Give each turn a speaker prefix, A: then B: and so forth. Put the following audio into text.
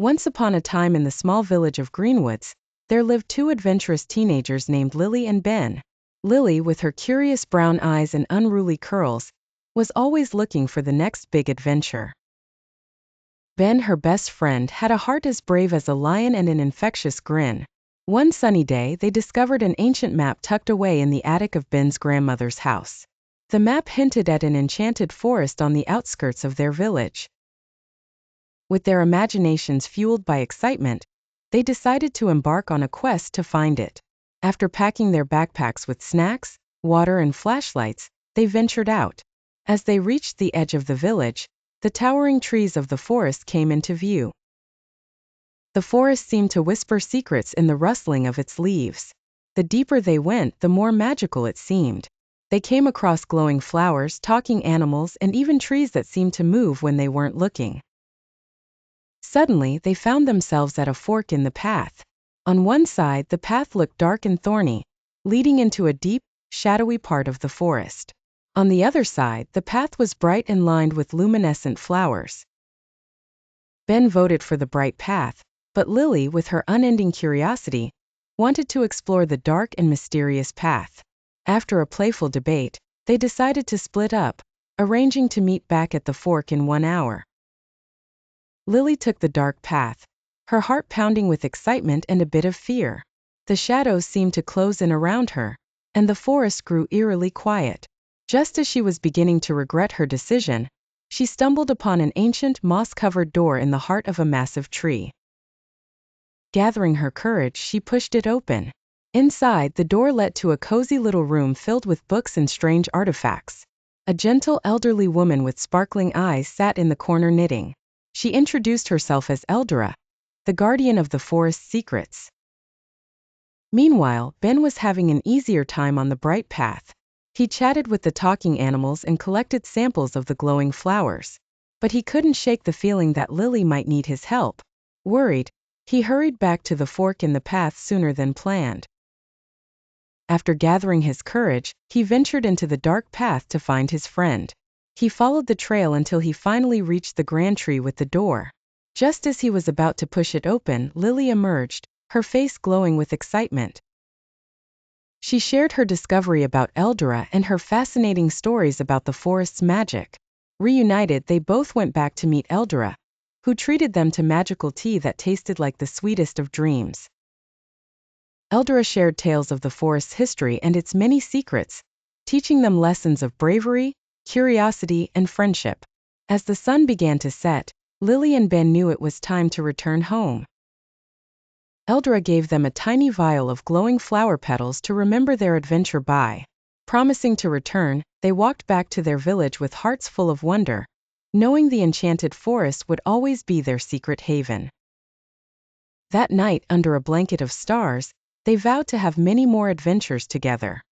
A: Once upon a time in the small village of Greenwoods, there lived two adventurous teenagers named Lily and Ben. Lily, with her curious brown eyes and unruly curls, was always looking for the next big adventure. Ben, her best friend, had a heart as brave as a lion and an infectious grin. One sunny day, they discovered an ancient map tucked away in the attic of Ben's grandmother's house. The map hinted at an enchanted forest on the outskirts of their village. With their imaginations fueled by excitement, they decided to embark on a quest to find it. After packing their backpacks with snacks, water, and flashlights, they ventured out. As they reached the edge of the village, the towering trees of the forest came into view. The forest seemed to whisper secrets in the rustling of its leaves. The deeper they went, the more magical it seemed. They came across glowing flowers, talking animals, and even trees that seemed to move when they weren't looking. Suddenly, they found themselves at a fork in the path. On one side, the path looked dark and thorny, leading into a deep, shadowy part of the forest. On the other side, the path was bright and lined with luminescent flowers. Ben voted for the bright path, but Lily, with her unending curiosity, wanted to explore the dark and mysterious path. After a playful debate, they decided to split up, arranging to meet back at the fork in 1 hour. Lily took the dark path, her heart pounding with excitement and a bit of fear. The shadows seemed to close in around her, and the forest grew eerily quiet. Just as she was beginning to regret her decision, she stumbled upon an ancient, moss-covered door in the heart of a massive tree. Gathering her courage, she pushed it open. Inside, the door led to a cozy little room filled with books and strange artifacts. A gentle elderly woman with sparkling eyes sat in the corner knitting. She introduced herself as Eldara, the guardian of the forest's secrets. Meanwhile, Ben was having an easier time on the bright path. He chatted with the talking animals and collected samples of the glowing flowers. But he couldn't shake the feeling that Lily might need his help. Worried, he hurried back to the fork in the path sooner than planned. After gathering his courage, he ventured into the dark path to find his friend. He followed the trail until he finally reached the grand tree with the door. Just as he was about to push it open, Lily emerged, her face glowing with excitement. She shared her discovery about Eldara and her fascinating stories about the forest's magic. Reunited, they both went back to meet Eldara, who treated them to magical tea that tasted like the sweetest of dreams. Eldara shared tales of the forest's history and its many secrets, teaching them lessons of bravery, curiosity, and friendship. As the sun began to set, Lily and Ben knew it was time to return home. Eldara gave them a tiny vial of glowing flower petals to remember their adventure by. Promising to return, they walked back to their village with hearts full of wonder, knowing the enchanted forest would always be their secret haven. That night, under a blanket of stars, they vowed to have many more adventures together.